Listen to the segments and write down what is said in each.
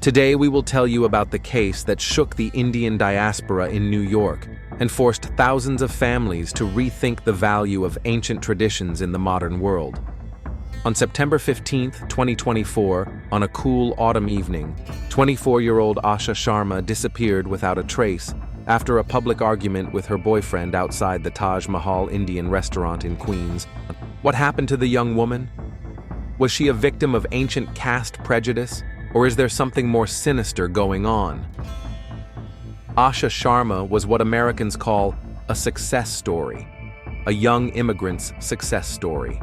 Today we will tell you about the case that shook the Indian diaspora in New York and forced thousands of families to rethink the value of ancient traditions in the modern world. On September 15, 2024, on a cool autumn evening, 24-year-old Asha Sharma disappeared without a trace after a public argument with her boyfriend outside the Taj Mahal Indian restaurant in Queens. What happened to the young woman? Was she a victim of ancient caste prejudice, or is there something more sinister going on? Asha Sharma was what Americans call a success story, a young immigrant's success story.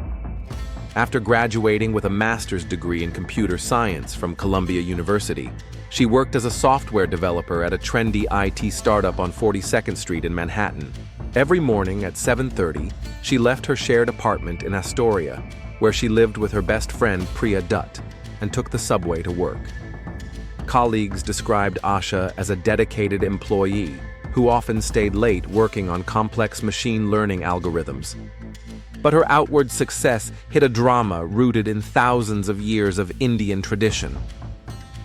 After graduating with a master's degree in computer science from Columbia University, she worked as a software developer at a trendy IT startup on 42nd Street in Manhattan. Every morning at 7:30, she left her shared apartment in Astoria, where she lived with her best friend Priya Dutt, and took the subway to work. Colleagues described Asha as a dedicated employee who often stayed late working on complex machine learning algorithms. But her outward success hid a drama rooted in thousands of years of Indian tradition.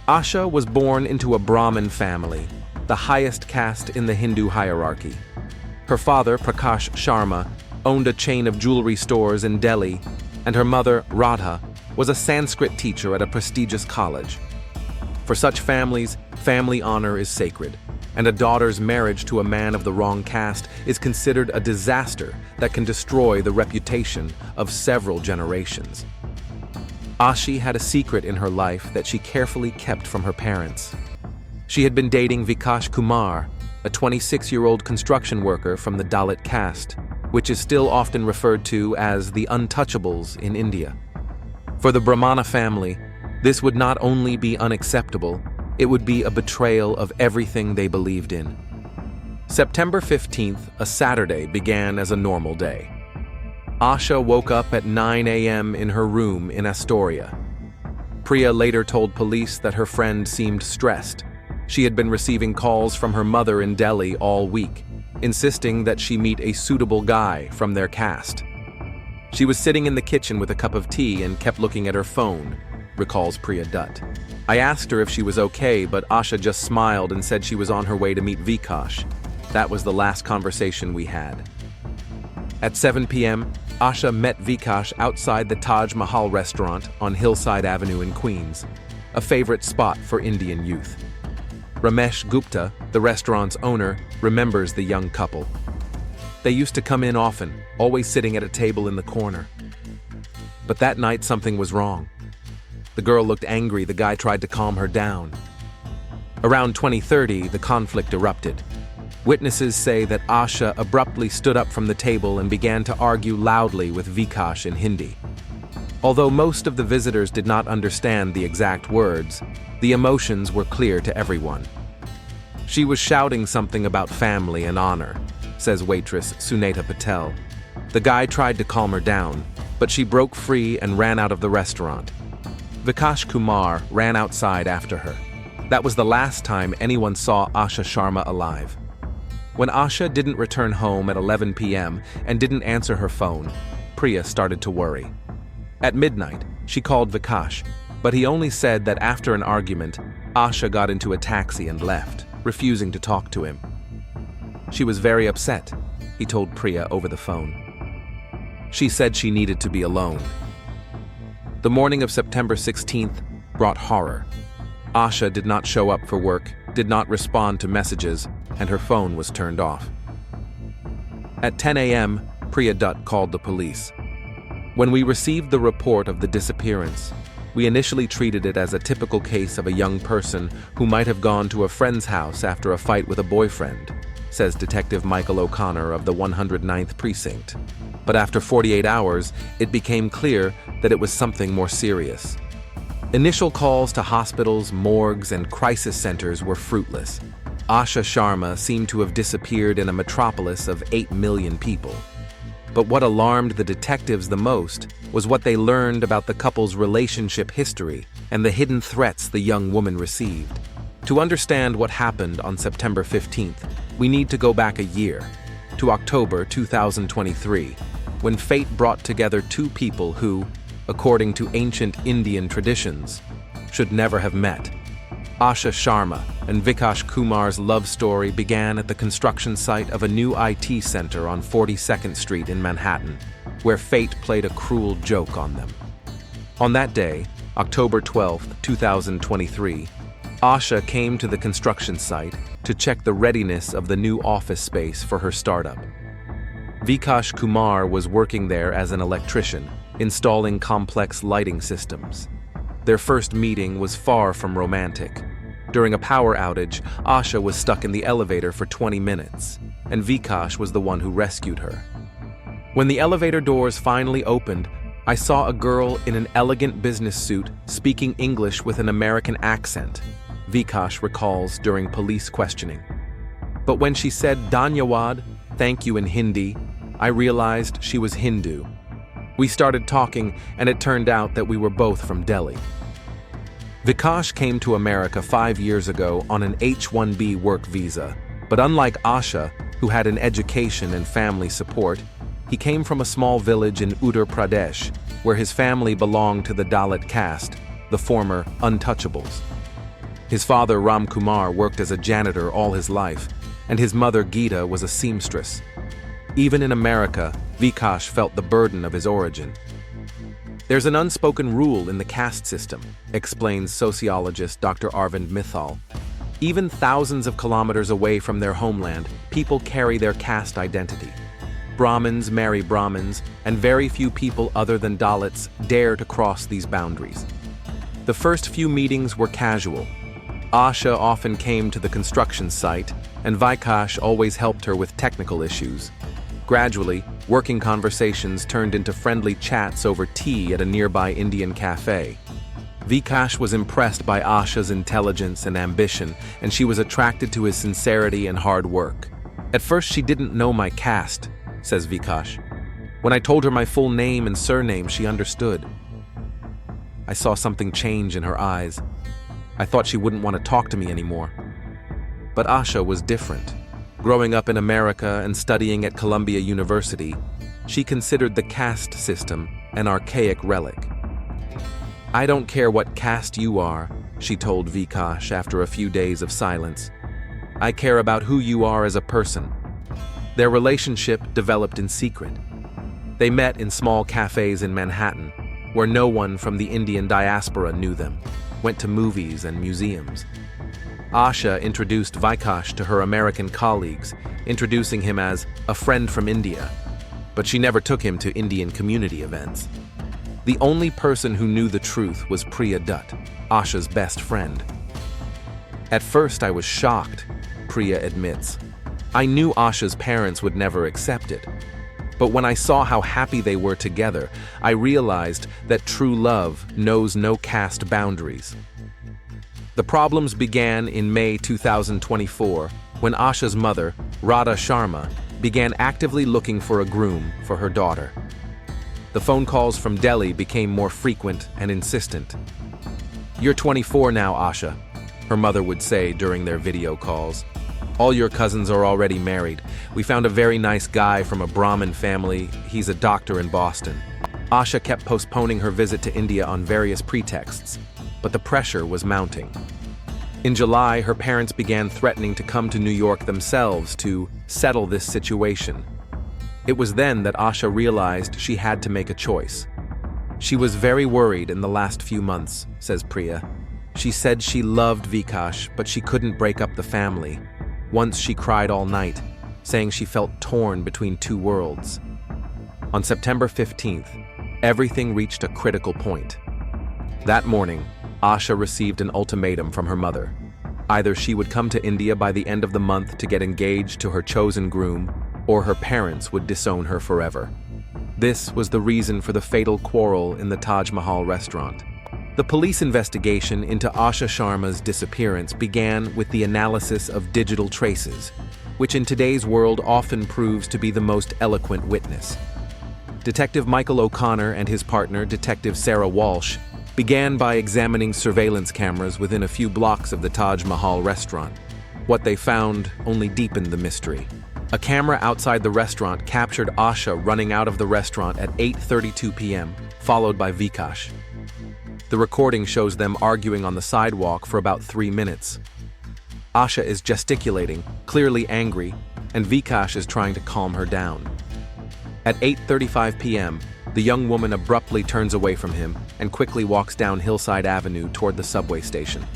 Asha was born into a Brahmin family, the highest caste in the Hindu hierarchy. Her father, Prakash Sharma, owned a chain of jewelry stores in Delhi, and her mother, Radha, was a Sanskrit teacher at a prestigious college. For such families, family honor is sacred, and a daughter's marriage to a man of the wrong caste is considered a disaster that can destroy the reputation of several generations. Ashi had a secret in her life that she carefully kept from her parents. She had been dating Vikash Kumar, a 26-year-old construction worker from the Dalit caste, which is still often referred to as the untouchables in India. For the Brahmana family, this would not only be unacceptable, it would be a betrayal of everything they believed in. September 15th, a Saturday, began as a normal day. Asha woke up at 9 a.m. in her room in Astoria. Priya later told police that her friend seemed stressed. She had been receiving calls from her mother in Delhi all week, insisting that she meet a suitable guy from their caste. She was sitting in the kitchen with a cup of tea and kept looking at her phone, recalls Priya Dutt. I asked her if she was okay, but Asha just smiled and said she was on her way to meet Vikash. That was the last conversation we had. At 7 p.m., Asha met Vikash outside the Taj Mahal restaurant on Hillside Avenue in Queens, a favorite spot for Indian youth. Ramesh Gupta, the restaurant's owner, remembers the young couple. They used to come in often, always sitting at a table in the corner. But that night something was wrong. The girl looked angry. The guy tried to calm her down. Around 20:30, the conflict erupted. Witnesses say that Asha abruptly stood up from the table and began to argue loudly with Vikash in Hindi. Although most of the visitors did not understand the exact words, the emotions were clear to everyone. She was shouting something about family and honor, says waitress Suneta Patel. The guy tried to calm her down, but she broke free and ran out of the restaurant. Vikash Kumar ran outside after her. That was the last time anyone saw Asha Sharma alive. When Asha didn't return home at 11 p.m. and didn't answer her phone, Priya started to worry. At midnight, she called Vikash, but he only said that after an argument, Asha got into a taxi and left, refusing to talk to him. She was very upset, he told Priya over the phone. She said she needed to be alone. The morning of September 16th brought horror. Asha did not show up for work, did not respond to messages, and her phone was turned off. At 10 a.m., Priya Dutt called the police. When we received the report of the disappearance, we initially treated it as a typical case of a young person who might have gone to a friend's house after a fight with a boyfriend, says Detective Michael O'Connor of the 109th Precinct. But after 48 hours, it became clear that it was something more serious. Initial calls to hospitals, morgues, and crisis centers were fruitless. Asha Sharma seemed to have disappeared in a metropolis of 8 million people. But what alarmed the detectives the most was what they learned about the couple's relationship history and the hidden threats the young woman received. To understand what happened on September 15th, we need to go back a year, to October 2023, when fate brought together two people who, according to ancient Indian traditions, should never have met. Asha Sharma and Vikash Kumar's love story began at the construction site of a new IT center on 42nd Street in Manhattan, where fate played a cruel joke on them. On that day, October 12, 2023, Asha came to the construction site to check the readiness of the new office space for her startup. Vikash Kumar was working there as an electrician, installing complex lighting systems. Their first meeting was far from romantic. During a power outage, Asha was stuck in the elevator for 20 minutes, and Vikash was the one who rescued her. When the elevator doors finally opened, I saw a girl in an elegant business suit speaking English with an American accent, Vikash recalls during police questioning. But when she said Dhanyawad, thank you in Hindi, I realized she was Hindu. We started talking, and it turned out that we were both from Delhi. Vikash came to America 5 years ago on an H-1B work visa, but unlike Asha, who had an education and family support, he came from a small village in Uttar Pradesh, where his family belonged to the Dalit caste, the former untouchables. His father, Ram Kumar, worked as a janitor all his life, and his mother, Geeta, was a seamstress. Even in America, Vikash felt the burden of his origin. There's an unspoken rule in the caste system, explains sociologist Dr. Arvind Mithal. Even thousands of kilometers away from their homeland, people carry their caste identity. Brahmins marry Brahmins, and very few people other than Dalits dare to cross these boundaries. The first few meetings were casual. Asha often came to the construction site, and Vikash always helped her with technical issues. Gradually, working conversations turned into friendly chats over tea at a nearby Indian cafe. Vikash was impressed by Asha's intelligence and ambition, and she was attracted to his sincerity and hard work. At first, she didn't know my caste, says Vikash. When I told her my full name and surname, she understood. I saw something change in her eyes. I thought she wouldn't want to talk to me anymore. But Asha was different. Growing up in America and studying at Columbia University, she considered the caste system an archaic relic. I don't care what caste you are, she told Vikash after a few days of silence. I care about who you are as a person. Their relationship developed in secret. They met in small cafes in Manhattan, where no one from the Indian diaspora knew them, went to movies and museums. Asha introduced Vikash to her American colleagues, introducing him as a friend from India, but she never took him to Indian community events. The only person who knew the truth was Priya Dutt, Asha's best friend. At first I was shocked, Priya admits. I knew Asha's parents would never accept it. But when I saw how happy they were together, I realized that true love knows no caste boundaries. The problems began in May 2024, when Asha's mother, Radha Sharma, began actively looking for a groom for her daughter. The phone calls from Delhi became more frequent and insistent. "You're 24 now, Asha," her mother would say during their video calls. "All your cousins are already married. We found a very nice guy from a Brahmin family. He's a doctor in Boston." Asha kept postponing her visit to India on various pretexts, but the pressure was mounting. In July, her parents began threatening to come to New York themselves to settle this situation. It was then that Asha realized she had to make a choice. She was very worried in the last few months, says Priya. She said she loved Vikash, but she couldn't break up the family. Once she cried all night, saying she felt torn between two worlds. On September 15th, everything reached a critical point. That morning, Asha received an ultimatum from her mother. Either she would come to India by the end of the month to get engaged to her chosen groom, or her parents would disown her forever. This was the reason for the fatal quarrel in the Taj Mahal restaurant. The police investigation into Asha Sharma's disappearance began with the analysis of digital traces, which in today's world often proves to be the most eloquent witness. Detective Michael O'Connor and his partner, Detective Sarah Walsh, began by examining surveillance cameras within a few blocks of the Taj Mahal restaurant. What they found only deepened the mystery. A camera outside the restaurant captured Asha running out of the restaurant at 8:32 p.m., followed by Vikash. The recording shows them arguing on the sidewalk for about 3 minutes. Asha is gesticulating, clearly angry, and Vikash is trying to calm her down. At 8:35 p.m., the young woman abruptly turns away from him and quickly walks down Hillside Avenue toward the subway station.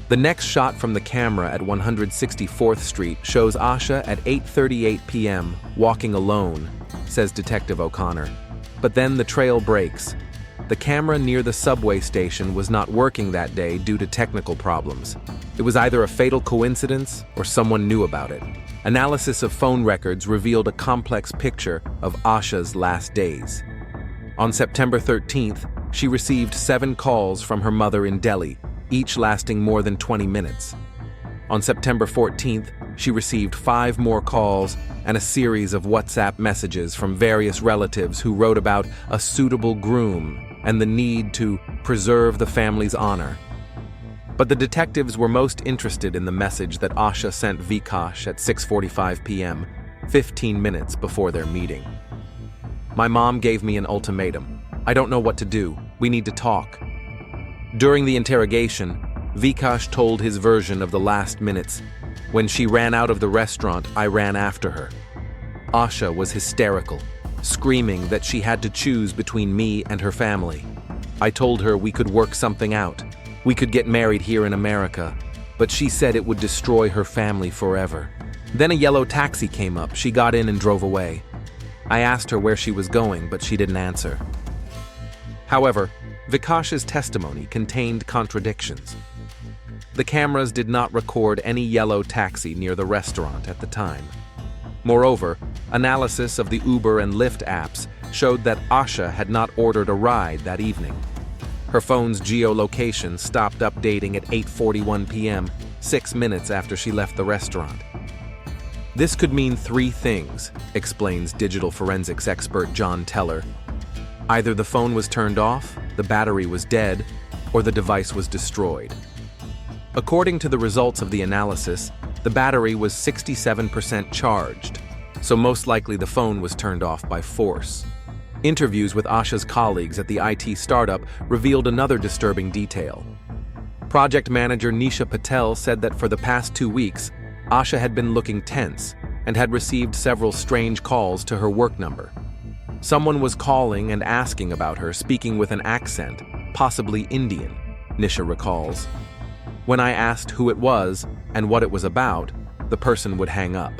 The next shot from the camera at 164th Street shows Asha at 8:38 p.m. walking alone, says Detective O'Connor. But then the trail breaks. The camera near the subway station was not working that day due to technical problems. It was either a fatal coincidence or someone knew about it. Analysis of phone records revealed a complex picture of Asha's last days. On September 13th, she received 7 calls from her mother in Delhi, each lasting more than 20 minutes. On September 14th, she received 5 more calls and a series of WhatsApp messages from various relatives who wrote about a suitable groom and the need to preserve the family's honor. But the detectives were most interested in the message that Asha sent Vikash at 6:45 p.m., 15 minutes before their meeting. "My mom gave me an ultimatum. I don't know what to do. We need to talk." During the interrogation, Vikash told his version of the last minutes. "When she ran out of the restaurant, I ran after her. Asha was hysterical, screaming that she had to choose between me and her family. I told her we could work something out. We could get married here in America, but she said it would destroy her family forever. Then a yellow taxi came up. She got in and drove away. I asked her where she was going, but she didn't answer." However, Vikash's testimony contained contradictions. The cameras did not record any yellow taxi near the restaurant at the time. Moreover, analysis of the Uber and Lyft apps showed that Asha had not ordered a ride that evening. Her phone's geolocation stopped updating at 8:41 p.m., 6 minutes after she left the restaurant. This could mean 3 things, explains digital forensics expert John Teller. Either the phone was turned off, the battery was dead, or the device was destroyed. According to the results of the analysis, the battery was 67% charged, so most likely the phone was turned off by force. Interviews with Asha's colleagues at the IT startup revealed another disturbing detail. Project manager Nisha Patel said that for the past 2 weeks, Asha had been looking tense and had received several strange calls to her work number. Someone was calling and asking about her, speaking with an accent, possibly Indian, Nisha recalls. When I asked who it was and what it was about, the person would hang up.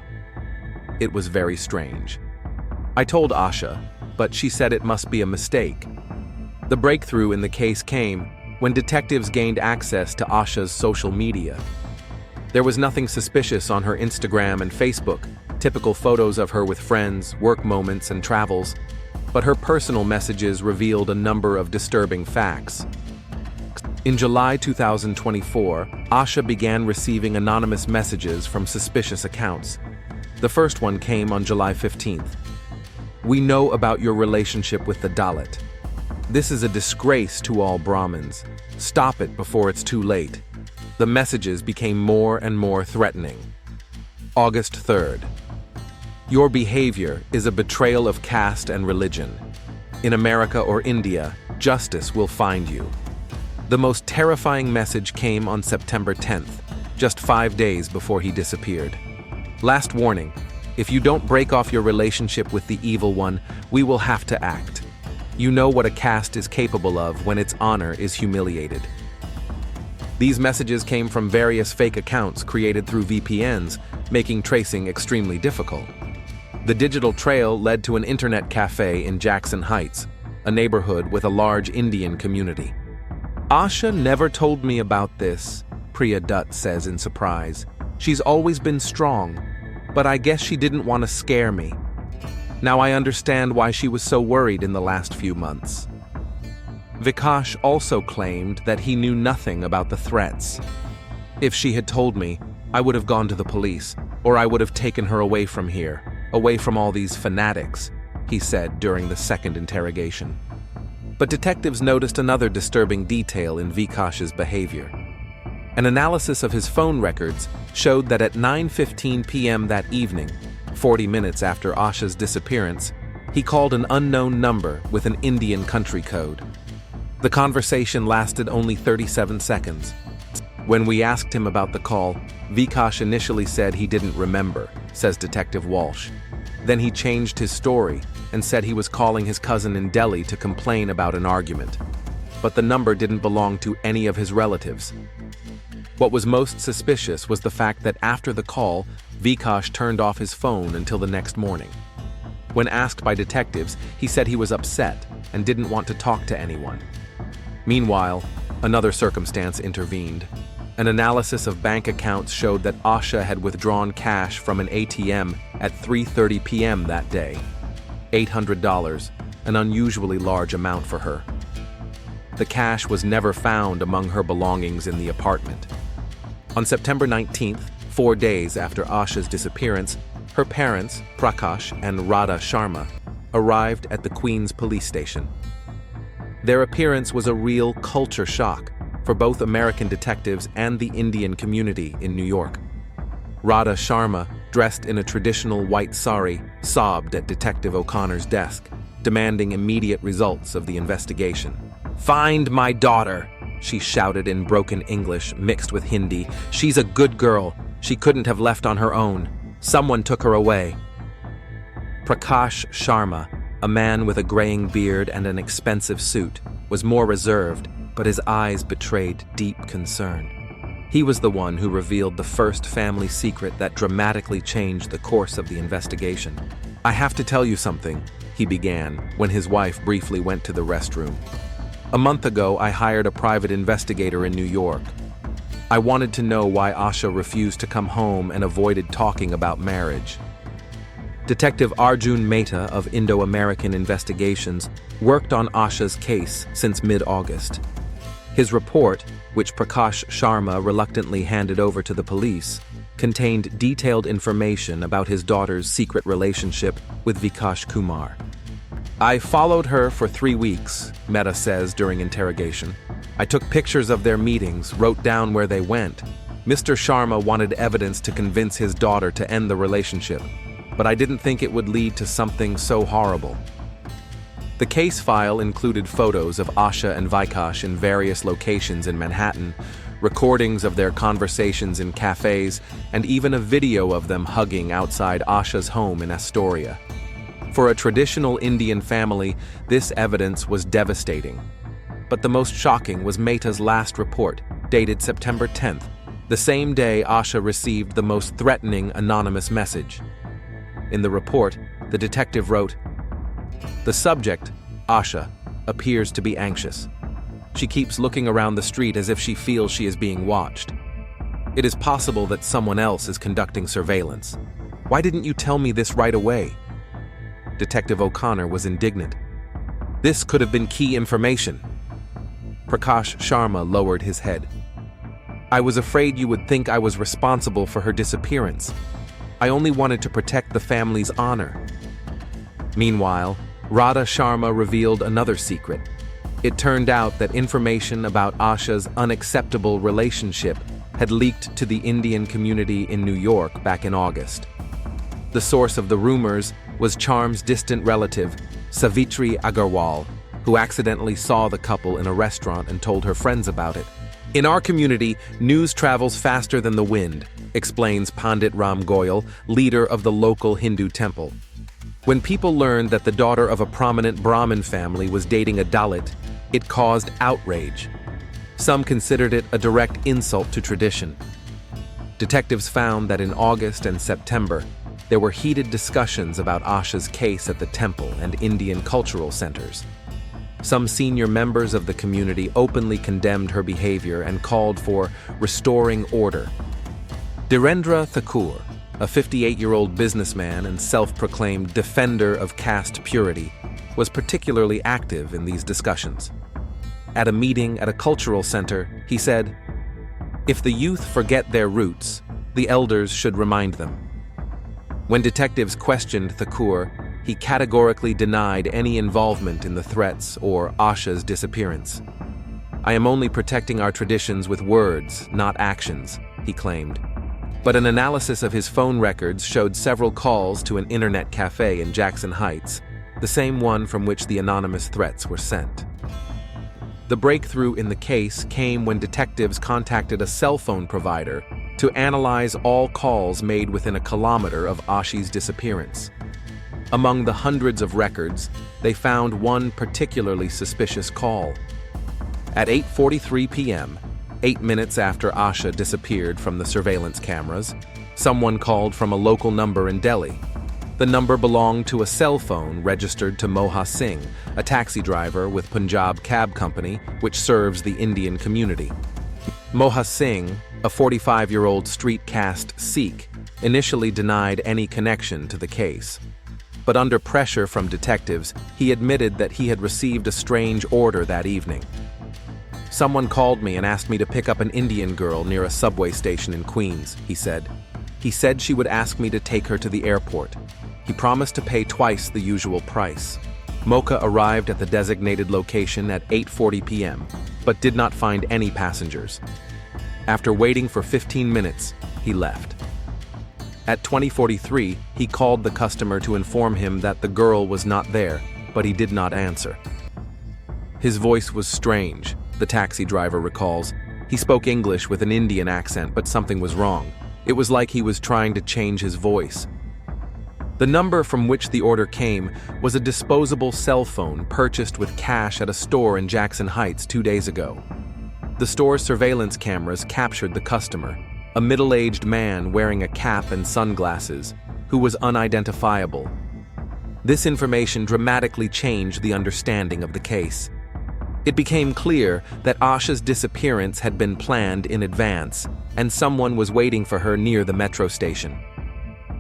It was very strange. I told Asha, but she said it must be a mistake. The breakthrough in the case came when detectives gained access to Asha's social media. There was nothing suspicious on her Instagram and Facebook, typical photos of her with friends, work moments, and travels, but her personal messages revealed a number of disturbing facts. In July 2024, Asha began receiving anonymous messages from suspicious accounts. The first one came on July 15th. "We know about your relationship with the Dalit. This is a disgrace to all Brahmins. Stop it before it's too late." The messages became more and more threatening. August 3rd. "Your behavior is a betrayal of caste and religion. In America or India, justice will find you." The most terrifying message came on September 10th, just 5 days before he disappeared. "Last warning, if you don't break off your relationship with the evil one, we will have to act. You know what a caste is capable of when its honor is humiliated." These messages came from various fake accounts created through VPNs, making tracing extremely difficult. The digital trail led to an internet cafe in Jackson Heights, a neighborhood with a large Indian community. "Asha never told me about this," Priya Dutt says in surprise. "She's always been strong, but I guess she didn't want to scare me. Now I understand why she was so worried in the last few months." Vikash also claimed that he knew nothing about the threats. "If she had told me, I would have gone to the police, or I would have taken her away from here, away from all these fanatics," he said during the second interrogation. But detectives noticed another disturbing detail in Vikash's behavior. An analysis of his phone records showed that at 9:15 p.m. that evening, 40 minutes after Asha's disappearance, he called an unknown number with an Indian country code. The conversation lasted only 37 seconds. When we asked him about the call, Vikash initially said he didn't remember, says Detective Walsh. Then he changed his story and said he was calling his cousin in Delhi to complain about an argument. But the number didn't belong to any of his relatives. What was most suspicious was the fact that after the call, Vikash turned off his phone until the next morning. When asked by detectives, he said he was upset and didn't want to talk to anyone. Meanwhile, another circumstance intervened. An analysis of bank accounts showed that Asha had withdrawn cash from an ATM at 3:30 p.m. that day. $800, an unusually large amount for her. The cash was never found among her belongings in the apartment. On September 19th, 4 days after Asha's disappearance, her parents, Prakash and Radha Sharma, arrived at the Queens police station. Their appearance was a real culture shock for both American detectives and the Indian community in New York. Radha Sharma, dressed in a traditional white sari, sobbed at Detective O'Connor's desk, demanding immediate results of the investigation. "Find my daughter," she shouted in broken English mixed with Hindi. "She's a good girl. She couldn't have left on her own. Someone took her away." Prakash Sharma, a man with a graying beard and an expensive suit, was more reserved, but his eyes betrayed deep concern. He was the one who revealed the first family secret that dramatically changed the course of the investigation. "I have to tell you something," he began when his wife briefly went to the restroom. "A month ago, I hired a private investigator in New York. I wanted to know why Asha refused to come home and avoided talking about marriage." Detective Arjun Mehta of Indo-American Investigations worked on Asha's case since mid-August. His report, which Prakash Sharma reluctantly handed over to the police, contained detailed information about his daughter's secret relationship with Vikash Kumar. "I followed her for 3 weeks," Mehta says during interrogation. "I took pictures of their meetings, wrote down where they went. Mr. Sharma wanted evidence to convince his daughter to end the relationship, but I didn't think it would lead to something so horrible." The case file included photos of Asha and Vikash in various locations in Manhattan, recordings of their conversations in cafes, and even a video of them hugging outside Asha's home in Astoria. For a traditional Indian family, this evidence was devastating. But the most shocking was Mehta's last report, dated September 10th, the same day Asha received the most threatening anonymous message. In the report, the detective wrote, "The subject, Asha, appears to be anxious. She keeps looking around the street as if she feels she is being watched. It is possible that someone else is conducting surveillance. Why didn't you tell me this right away?" Detective O'Connor was indignant. "This could have been key information." Prakash Sharma lowered his head. "I was afraid you would think I was responsible for her disappearance. I only wanted to protect the family's honor." Meanwhile, Radha Sharma revealed another secret. It turned out that information about Asha's unacceptable relationship had leaked to the Indian community in New York back in August. The source of the rumors was Charm's distant relative, Savitri Agarwal, who accidentally saw the couple in a restaurant and told her friends about it. "In our community, news travels faster than the wind," explains Pandit Ram Goyal, leader of the local Hindu temple. "When people learned that the daughter of a prominent Brahmin family was dating a Dalit, it caused outrage. Some considered it a direct insult to tradition." Detectives found that in August and September, there were heated discussions about Asha's case at the temple and Indian cultural centers. Some senior members of the community openly condemned her behavior and called for restoring order. Dhirendra Thakur, a 58-year-old businessman and self-proclaimed defender of caste purity, was particularly active in these discussions. At a meeting at a cultural center, he said, "If the youth forget their roots, the elders should remind them." When detectives questioned Thakur, he categorically denied any involvement in the threats or Asha's disappearance. "I am only protecting our traditions with words, not actions," he claimed. But an analysis of his phone records showed several calls to an internet cafe in Jackson Heights, the same one from which the anonymous threats were sent. The breakthrough in the case came when detectives contacted a cell phone provider to analyze all calls made within a kilometer of Asha's disappearance. Among the hundreds of records, they found one particularly suspicious call. At 8:43 p.m., 8 minutes after Asha disappeared from the surveillance cameras, someone called from a local number in Delhi. The number belonged to a cell phone registered to Moha Singh, a taxi driver with Punjab Cab Company, which serves the Indian community. Moha Singh, a 45-year-old street caste Sikh, initially denied any connection to the case. But under pressure from detectives, he admitted that he had received a strange order that evening. "Someone called me and asked me to pick up an Indian girl near a subway station in Queens," he said. "He said she would ask me to take her to the airport. He promised to pay twice the usual price." Mocha arrived at the designated location at 8:40 p.m., but did not find any passengers. After waiting for 15 minutes, he left. At 20:43, he called the customer to inform him that the girl was not there, but he did not answer. His voice was strange, the taxi driver recalls. He spoke English with an Indian accent, but something was wrong. It was like he was trying to change his voice. The number from which the order came was a disposable cell phone purchased with cash at a store in Jackson Heights 2 days ago. The store's surveillance cameras captured the customer, a middle-aged man wearing a cap and sunglasses, who was unidentifiable. This information dramatically changed the understanding of the case. It became clear that Asha's disappearance had been planned in advance, and someone was waiting for her near the metro station.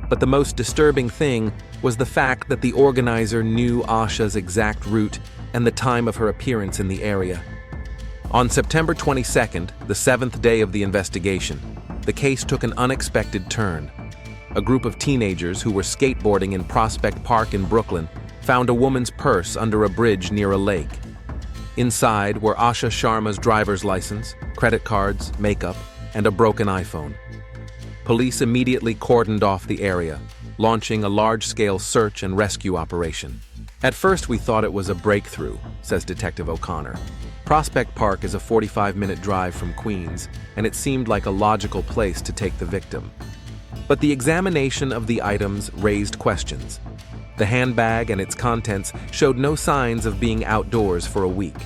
But the most disturbing thing was the fact that the organizer knew Asha's exact route and the time of her appearance in the area. On September 22nd, the 7th day of the investigation, the case took an unexpected turn. A group of teenagers who were skateboarding in Prospect Park in Brooklyn found a woman's purse under a bridge near a lake. Inside were Asha Sharma's driver's license, credit cards, makeup, and a broken iPhone. Police immediately cordoned off the area, launching a large-scale search and rescue operation. "At first we thought it was a breakthrough," says Detective O'Connor. "Prospect Park is a 45-minute drive from Queens, and it seemed like a logical place to take the victim. But the examination of the items raised questions. The handbag and its contents showed no signs of being outdoors for a week.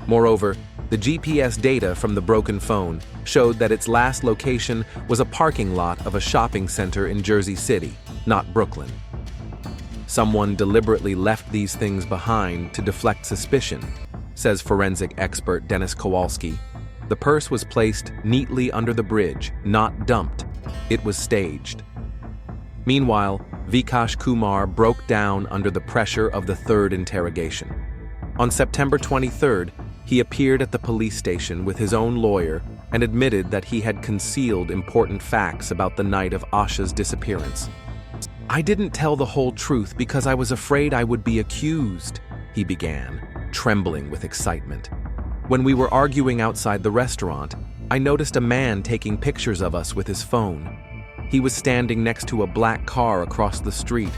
Moreover, the GPS data from the broken phone showed that its last location was a parking lot of a shopping center in Jersey City, not Brooklyn. Someone deliberately left these things behind to deflect suspicion," says forensic expert Dennis Kowalski. "The purse was placed neatly under the bridge, not dumped. It was staged." Meanwhile, Vikash Kumar broke down under the pressure of the third interrogation. On September 23rd, he appeared at the police station with his own lawyer and admitted that he had concealed important facts about the night of Asha's disappearance. "I didn't tell the whole truth because I was afraid I would be accused," he began, trembling with excitement. "When we were arguing outside the restaurant, I noticed a man taking pictures of us with his phone. He was standing next to a black car across the street.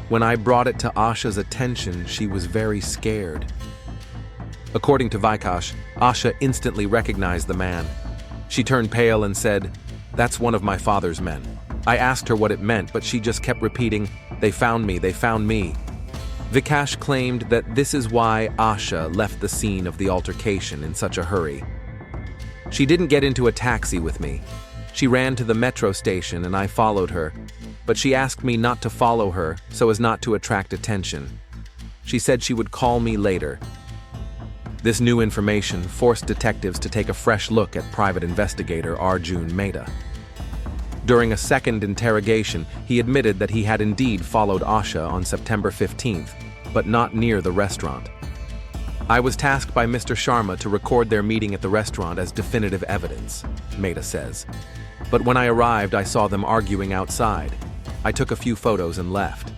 When I brought it to Asha's attention, she was very scared." According to Vikash, Asha instantly recognized the man. She turned pale and said, "That's one of my father's men." I asked her what it meant, but she just kept repeating, "They found me, they found me." Vikash claimed that this is why Asha left the scene of the altercation in such a hurry. "She didn't get into a taxi with me. She ran to the metro station and I followed her, but she asked me not to follow her so as not to attract attention. She said she would call me later." This new information forced detectives to take a fresh look at private investigator Arjun Mehta. During a second interrogation, he admitted that he had indeed followed Asha on September 15th, but not near the restaurant. "I was tasked by Mr. Sharma to record their meeting at the restaurant as definitive evidence," Mehta says. "But when I arrived, I saw them arguing outside. I took a few photos and left.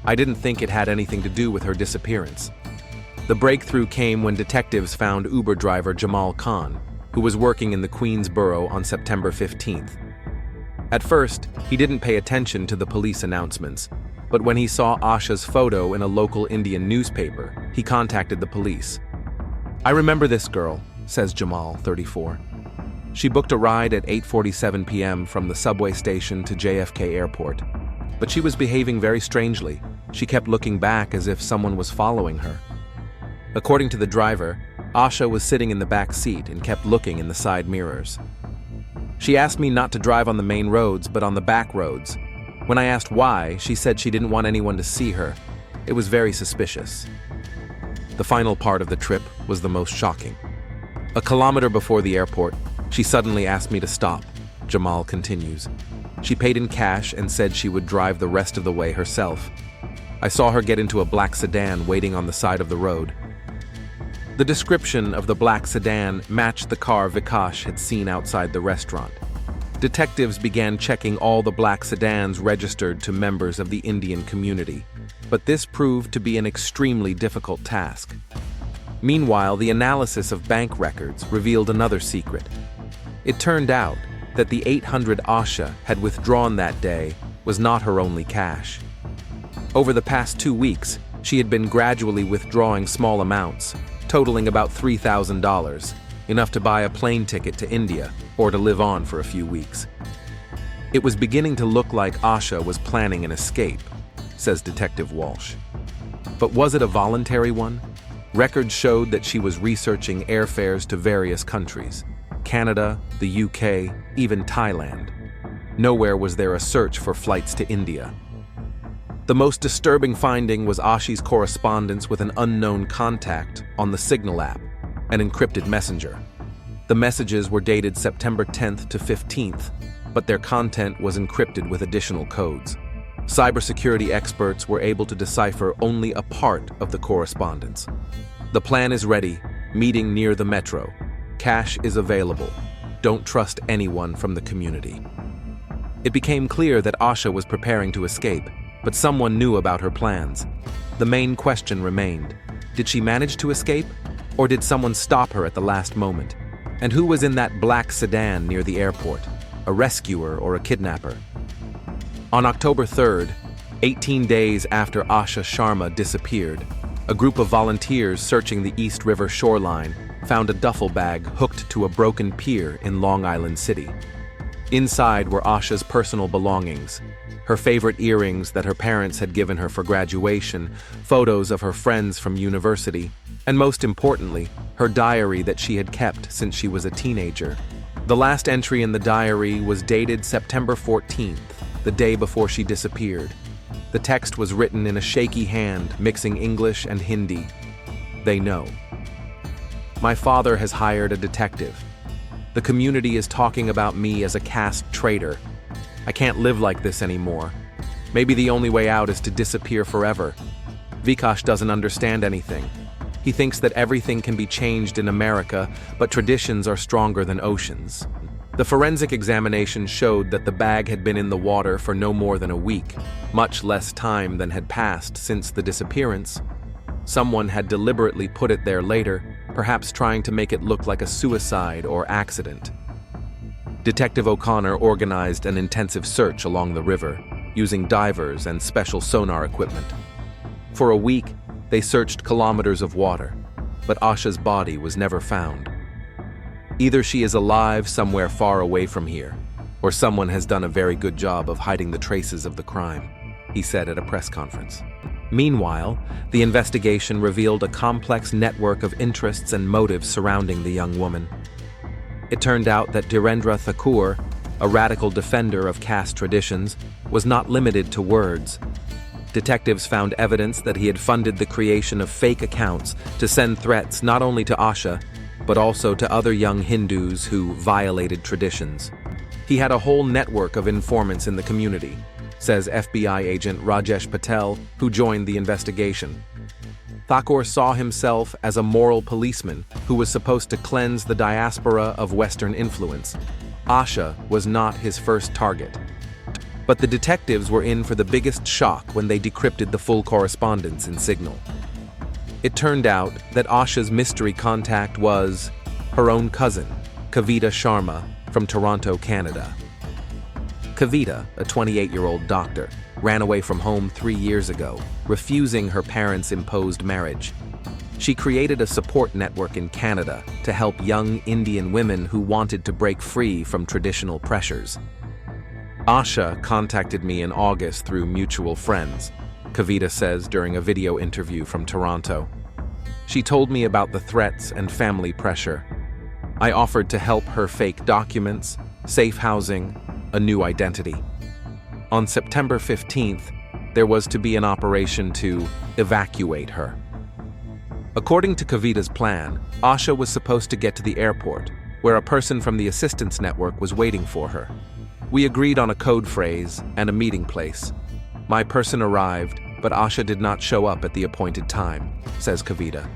I didn't think it had anything to do with her disappearance." The breakthrough came when detectives found Uber driver Jamal Khan, who was working in the Queens borough on September 15th. At first, he didn't pay attention to the police announcements, but when he saw Asha's photo in a local Indian newspaper, he contacted the police. "I remember this girl," says Jamal, 34. "She booked a ride at 8:47 p.m. from the subway station to JFK Airport. But she was behaving very strangely. She kept looking back as if someone was following her. According to the driver, Asha was sitting in the back seat and kept looking in the side mirrors. She asked me not to drive on the main roads, but on the back roads. When I asked why, she said she didn't want anyone to see her. It was very suspicious." The final part of the trip was the most shocking. "A kilometer before the airport, she suddenly asked me to stop," Jamal continues. "She paid in cash and said she would drive the rest of the way herself. I saw her get into a black sedan waiting on the side of the road." The description of the black sedan matched the car Vikash had seen outside the restaurant. Detectives began checking all the black sedans registered to members of the Indian community, but this proved to be an extremely difficult task. Meanwhile, the analysis of bank records revealed another secret. It turned out that the 800 Asha had withdrawn that day was not her only cash. Over the past 2 weeks, she had been gradually withdrawing small amounts, totaling about $3,000, enough to buy a plane ticket to India or to live on for a few weeks. "It was beginning to look like Asha was planning an escape," says Detective Walsh. But was it a voluntary one? Records showed that she was researching airfares to various countries: Canada, the UK, even Thailand. Nowhere was there a search for flights to India. The most disturbing finding was Ashi's correspondence with an unknown contact on the Signal app, an encrypted messenger. The messages were dated September 10th to 15th, but their content was encrypted with additional codes. Cybersecurity experts were able to decipher only a part of the correspondence. "The plan is ready, meeting near the metro. Cash is available. Don't trust anyone from the community." It became clear that Asha was preparing to escape, but someone knew about her plans. The main question remained: did she manage to escape, or did someone stop her at the last moment? And who was in that black sedan near the airport? A rescuer or a kidnapper? On October 3rd, 18 days after Asha Sharma disappeared, a group of volunteers searching the East River shoreline found a duffel bag hooked to a broken pier in Long Island City. Inside were Asha's personal belongings: her favorite earrings that her parents had given her for graduation, photos of her friends from university, and most importantly, her diary that she had kept since she was a teenager. The last entry in the diary was dated September 14th, the day before she disappeared. The text was written in a shaky hand, mixing English and Hindi. "They know. My father has hired a detective. The community is talking about me as a caste traitor. I can't live like this anymore. Maybe the only way out is to disappear forever. Vikash doesn't understand anything. He thinks that everything can be changed in America, but traditions are stronger than oceans." The forensic examination showed that the bag had been in the water for no more than a week, much less time than had passed since the disappearance. Someone had deliberately put it there later, perhaps trying to make it look like a suicide or accident. Detective O'Connor organized an intensive search along the river, using divers and special sonar equipment. For a week, they searched kilometers of water, but Asha's body was never found. "Either she is alive somewhere far away from here, or someone has done a very good job of hiding the traces of the crime," he said at a press conference. Meanwhile, the investigation revealed a complex network of interests and motives surrounding the young woman. It turned out that Dhirendra Thakur, a radical defender of caste traditions, was not limited to words. Detectives found evidence that he had funded the creation of fake accounts to send threats not only to Asha, but also to other young Hindus who violated traditions. He had a whole network of informants in the community, says FBI agent Rajesh Patel, who joined the investigation. Thakur saw himself as a moral policeman who was supposed to cleanse the diaspora of Western influence. Asha was not his first target. But the detectives were in for the biggest shock when they decrypted the full correspondence in Signal. It turned out that Asha's mystery contact was her own cousin, Kavita Sharma, from Toronto, Canada. Kavita, a 28-year-old doctor, ran away from home 3 years ago, refusing her parents' imposed marriage. She created a support network in Canada to help young Indian women who wanted to break free from traditional pressures. Asha contacted me in August through mutual friends, Kavita says during a video interview from Toronto. She told me about the threats and family pressure. I offered to help her fake documents, safe housing, a new identity. On September 15th, there was to be an operation to evacuate her. According to Kavita's plan, Asha was supposed to get to the airport, where a person from the assistance network was waiting for her. We agreed on a code phrase and a meeting place. My person arrived, but Asha did not show up at the appointed time, says Kavita.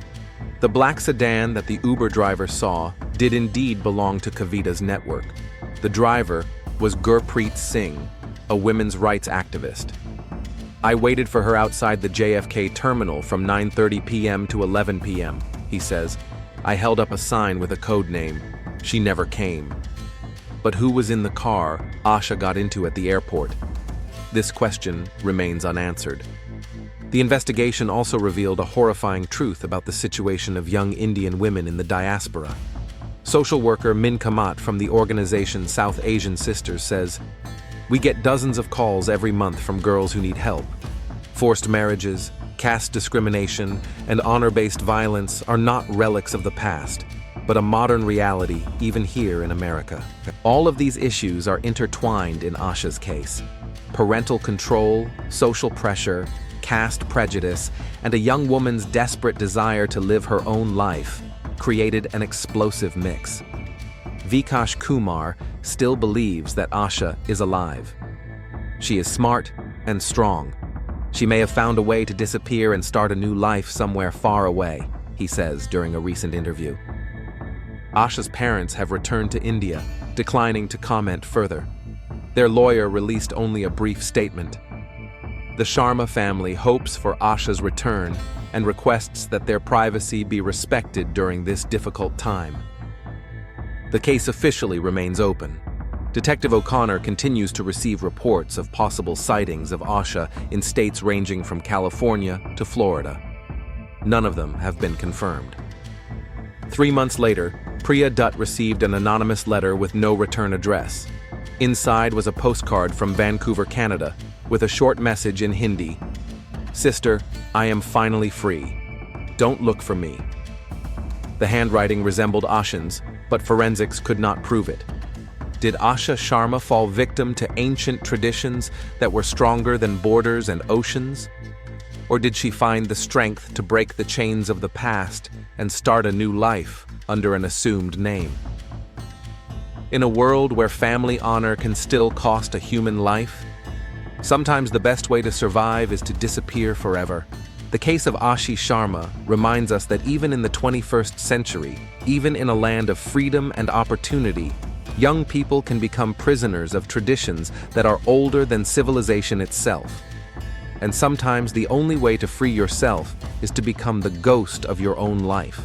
The black sedan that the Uber driver saw did indeed belong to Kavita's network. The driver was Gurpreet Singh, a women's rights activist. I waited for her outside the JFK terminal from 9:30 p.m. to 11 p.m., he says. I held up a sign with a code name. She never came. But who was in the car Asha got into at the airport? This question remains unanswered. The investigation also revealed a horrifying truth about the situation of young Indian women in the diaspora. Social worker Min Kamat from the organization South Asian Sisters says, "We get dozens of calls every month from girls who need help. Forced marriages, caste discrimination, and honor-based violence are not relics of the past, but a modern reality even here in America." All of these issues are intertwined in Asha's case. Parental control, social pressure, caste prejudice, and a young woman's desperate desire to live her own life created an explosive mix. Vikash Kumar still believes that Asha is alive. She is smart and strong. She may have found a way to disappear and start a new life somewhere far away, he says during a recent interview. Asha's parents have returned to India, declining to comment further. Their lawyer released only a brief statement. The Sharma family hopes for Asha's return and requests that their privacy be respected during this difficult time. The case officially remains open. Detective O'Connor continues to receive reports of possible sightings of Asha in states ranging from California to Florida. None of them have been confirmed. 3 months later, Priya Dutt received an anonymous letter with no return address. Inside was a postcard from Vancouver, Canada, with a short message in Hindi. "Sister, I am finally free. Don't look for me." The handwriting resembled Asha's, but forensics could not prove it. Did Asha Sharma fall victim to ancient traditions that were stronger than borders and oceans? Or did she find the strength to break the chains of the past and start a new life under an assumed name? In a world where family honor can still cost a human life, sometimes the best way to survive is to disappear forever. The case of Asha Sharma reminds us that even in the 21st century, even in a land of freedom and opportunity, young people can become prisoners of traditions that are older than civilization itself. And sometimes the only way to free yourself is to become the ghost of your own life.